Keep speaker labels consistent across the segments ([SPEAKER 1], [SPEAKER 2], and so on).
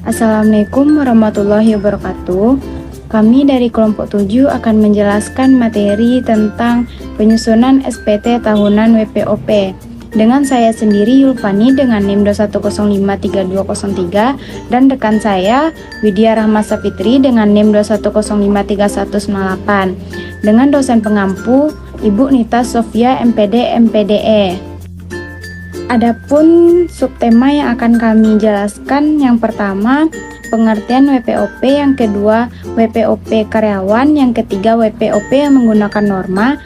[SPEAKER 1] Assalamualaikum warahmatullahi wabarakatuh. Kami dari kelompok 7 akan menjelaskan materi tentang penyusunan SPT tahunan WPOP. Dengan saya sendiri Yulfani dengan NIM 2105323 dan rekan saya Widya Rahma Sapitri dengan NIM 2105318 dengan dosen pengampu Ibu Nita Sofia MPD MPDE. Adapun subtema yang akan kami jelaskan, yang pertama pengertian WPOP, yang kedua WPOP karyawan, yang ketiga WPOP yang menggunakan norma,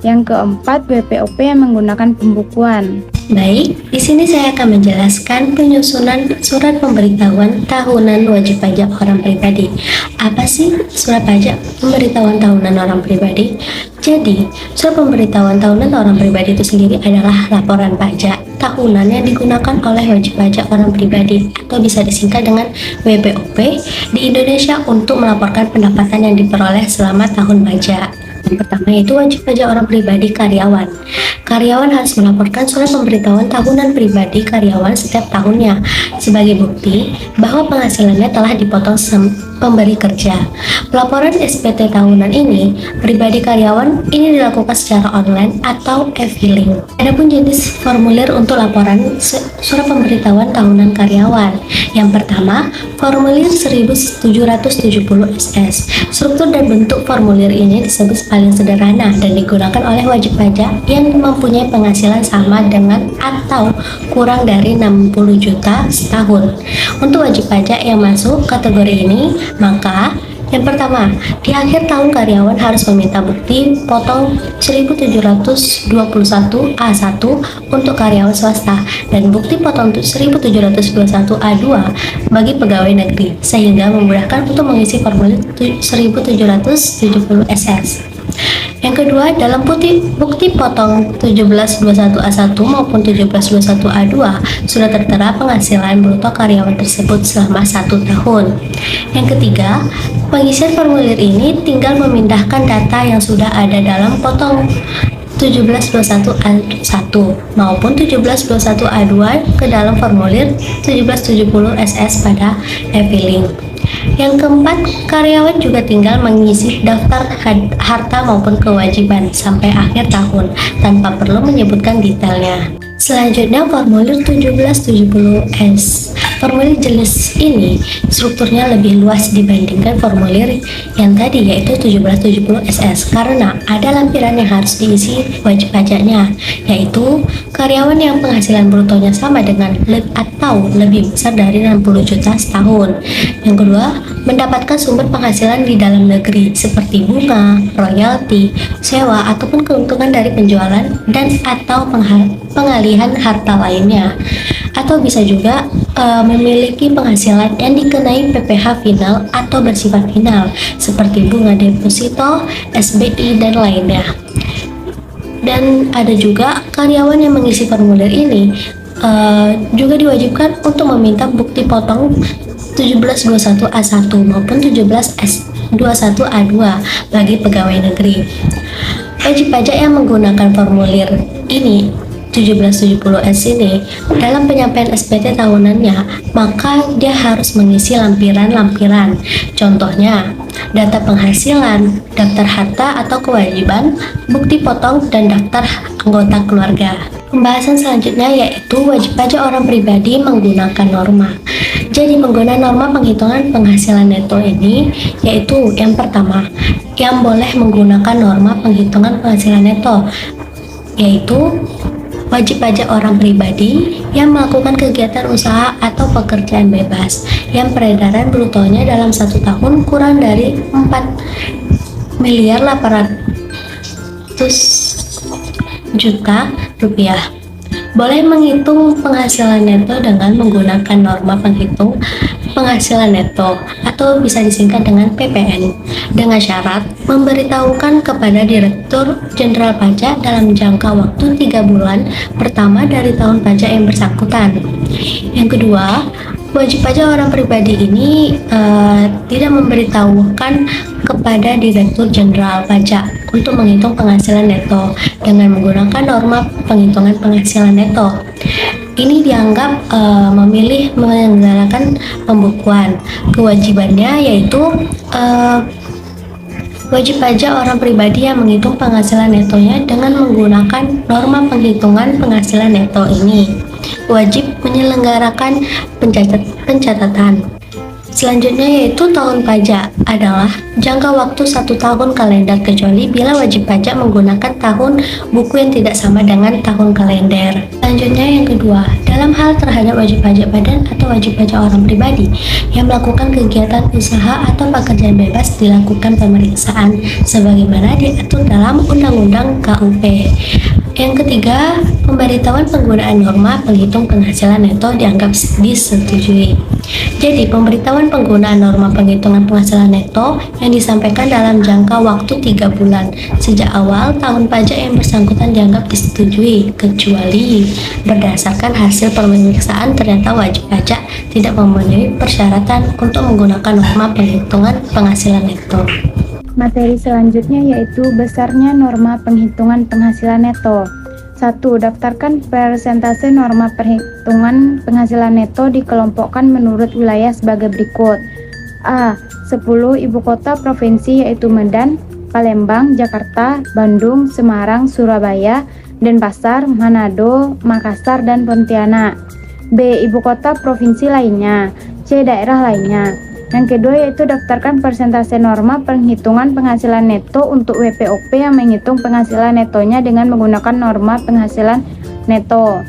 [SPEAKER 1] yang keempat WPOP yang menggunakan pembukuan.
[SPEAKER 2] Baik, di sini saya akan menjelaskan penyusunan surat pemberitahuan tahunan wajib pajak orang pribadi. Apa sih surat pajak pemberitahuan tahunan orang pribadi? Jadi, surat pemberitahuan tahunan orang pribadi itu sendiri adalah laporan pajak tahunan yang digunakan oleh wajib pajak orang pribadi atau bisa disingkat dengan WPOP di Indonesia untuk melaporkan pendapatan yang diperoleh selama tahun pajak. Yang pertama yaitu wajib pajak orang pribadi karyawan. Karyawan harus melaporkan surat pemberitahuan tahunan pribadi karyawan setiap tahunnya sebagai bukti bahwa penghasilannya telah dipotong pemberi kerja. Pelaporan SPT tahunan ini pribadi karyawan ini dilakukan secara online atau e-filing. Adapun jenis formulir untuk laporan surat pemberitahuan tahunan karyawan. Yang pertama, formulir 1770 SS. Struktur dan bentuk formulir ini disebut paling sederhana dan digunakan oleh wajib pajak yang mempunyai penghasilan sama dengan atau kurang dari 60 juta setahun. Untuk wajib pajak yang masuk kategori ini, maka yang pertama, di akhir tahun karyawan harus meminta bukti potong 1721 A1 untuk karyawan swasta dan bukti potong 1721 A2 bagi pegawai negeri, sehingga memudahkan untuk mengisi formulir 1770 SS. Yang kedua, dalam bukti potong 1721A1 maupun 1721A2 sudah tertera penghasilan bruto karyawan tersebut selama 1 tahun. Yang ketiga, pengisian formulir ini tinggal memindahkan data yang sudah ada dalam potong 1721A1 maupun 1721A2 ke dalam formulir 1770 SS pada e-filing. Yang keempat, karyawan juga tinggal mengisi daftar harta maupun kewajiban sampai akhir tahun tanpa perlu menyebutkan detailnya. Selanjutnya, formulir 1770S. Formulir jenis ini strukturnya lebih luas dibandingkan formulir yang tadi yaitu 1770 SS karena ada lampiran yang harus diisi wajib pajaknya, yaitu karyawan yang penghasilan brutonya sama dengan atau lebih besar dari 60 juta setahun. Yang kedua, mendapatkan sumber penghasilan di dalam negeri seperti bunga, royalti, sewa ataupun keuntungan dari penjualan dan atau pengalihan harta lainnya. Atau bisa juga memiliki penghasilan yang dikenai PPh final atau bersifat final seperti bunga deposito, SBI dan lainnya. Dan ada juga karyawan yang mengisi formulir ini juga diwajibkan untuk meminta bukti potong 1721A1 maupun 1721A2 bagi pegawai negeri. Wajib pajak yang menggunakan formulir ini 1770S ini dalam penyampaian SPT tahunannya, maka dia harus mengisi lampiran-lampiran. Contohnya, data penghasilan, daftar harta atau kewajiban, bukti potong, dan daftar anggota keluarga. Pembahasan selanjutnya yaitu wajib pajak orang pribadi menggunakan norma. Jadi menggunakan norma penghitungan penghasilan neto ini yaitu yang pertama, yang boleh menggunakan norma penghitungan penghasilan neto yaitu wajib pajak orang pribadi yang melakukan kegiatan usaha atau pekerjaan bebas yang peredaran brutonya dalam 1 tahun kurang dari 4.800.000.000 rupiah. Boleh menghitung penghasilan neto dengan menggunakan norma penghitung penghasilan neto atau bisa disingkat dengan PPN dengan syarat memberitahukan kepada Direktur Jenderal Pajak dalam jangka waktu 3 bulan pertama dari tahun pajak yang bersangkutan. Yang kedua, wajib pajak orang pribadi ini tidak memberitahukan kepada Direktur Jenderal Pajak untuk menghitung penghasilan neto dengan menggunakan norma penghitungan penghasilan neto. ini dianggap memilih menyelenggarakan pembukuan. Kewajibannya yaitu wajib pajak orang pribadi yang menghitung penghasilan netonya dengan menggunakan norma penghitungan penghasilan neto ini wajib menyelenggarakan pencatatan. Selanjutnya yaitu tahun pajak adalah jangka waktu 1 tahun kalender kecuali bila wajib pajak menggunakan tahun buku yang tidak sama dengan tahun kalender. Selanjutnya yang kedua, dalam hal terhadap wajib pajak badan atau wajib pajak orang pribadi yang melakukan kegiatan usaha atau pekerjaan bebas dilakukan pemeriksaan sebagaimana diatur dalam Undang-Undang KUP. Yang ketiga, pemberitahuan penggunaan norma penghitung penghasilan neto dianggap disetujui. Jadi, pemberitahuan penggunaan norma penghitungan penghasilan neto yang disampaikan dalam jangka waktu 3 bulan sejak awal tahun pajak yang bersangkutan dianggap disetujui, kecuali berdasarkan hasil pemeriksaan ternyata wajib pajak tidak memenuhi persyaratan untuk menggunakan norma penghitungan penghasilan neto.
[SPEAKER 1] Materi selanjutnya yaitu besarnya norma penghitungan penghasilan neto. 1. Daftarkan persentase norma perhitungan penghasilan neto dikelompokkan menurut wilayah sebagai berikut. A. 10 ibu kota provinsi yaitu Medan, Palembang, Jakarta, Bandung, Semarang, Surabaya, Denpasar, Manado, Makassar, dan Pontianak. B. Ibu kota provinsi lainnya. C. Daerah lainnya. Yang kedua yaitu daftarkan persentase norma penghitungan penghasilan neto untuk WPOP yang menghitung penghasilan netonya dengan menggunakan norma penghasilan neto.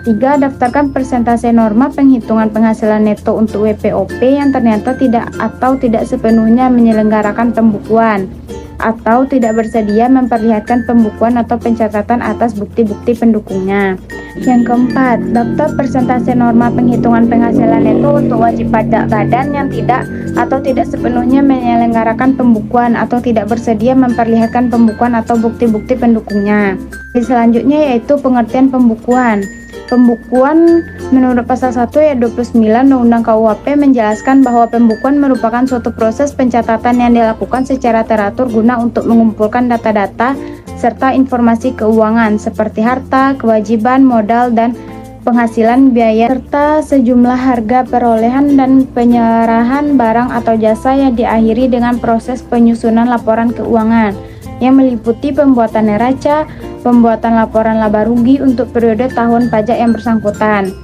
[SPEAKER 1] 3. Daftarkan persentase norma penghitungan penghasilan neto untuk WPOP yang ternyata tidak atau tidak sepenuhnya menyelenggarakan pembukuan atau tidak bersedia memperlihatkan pembukuan atau pencatatan atas bukti-bukti pendukungnya. Yang keempat, daftar persentase norma penghitungan penghasilan neto untuk wajib pajak badan yang tidak atau tidak sepenuhnya menyelenggarakan pembukuan atau tidak bersedia memperlihatkan pembukuan atau bukti-bukti pendukungnya. Selanjutnya yaitu pengertian pembukuan. Pembukuan menurut pasal 1 ayat 29 Undang-Undang KUHP menjelaskan bahwa pembukuan merupakan suatu proses pencatatan yang dilakukan secara teratur guna untuk mengumpulkan data-data serta informasi keuangan seperti harta, kewajiban, modal, dan penghasilan biaya serta sejumlah harga perolehan dan penyerahan barang atau jasa yang diakhiri dengan proses penyusunan laporan keuangan yang meliputi pembuatan neraca, pembuatan laporan laba rugi untuk periode tahun pajak yang bersangkutan.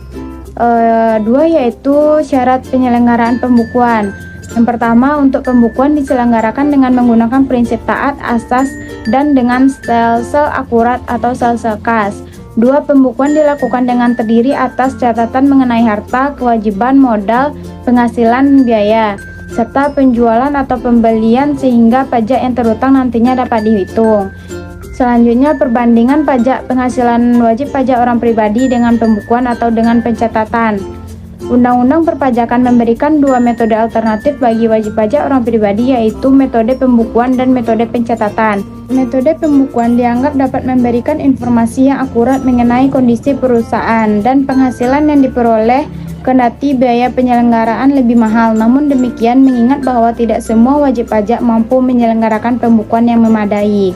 [SPEAKER 1] 2 yaitu syarat penyelenggaraan pembukuan. Yang pertama, untuk pembukuan diselenggarakan dengan menggunakan prinsip taat asas dan dengan sel-sel akurat atau sel-sel kas. 2. Pembukuan dilakukan dengan terdiri atas catatan mengenai harta, kewajiban, modal, penghasilan, biaya, serta penjualan atau pembelian sehingga pajak yang terutang nantinya dapat dihitung. Selanjutnya, perbandingan pajak penghasilan wajib pajak orang pribadi dengan pembukuan atau dengan pencatatan. Undang-Undang Perpajakan memberikan 2 metode alternatif bagi wajib pajak orang pribadi yaitu metode pembukuan dan metode pencatatan. Metode pembukuan dianggap dapat memberikan informasi yang akurat mengenai kondisi perusahaan dan penghasilan yang diperoleh kendati biaya penyelenggaraan lebih mahal. Namun demikian mengingat bahwa tidak semua wajib pajak mampu menyelenggarakan pembukuan yang memadai.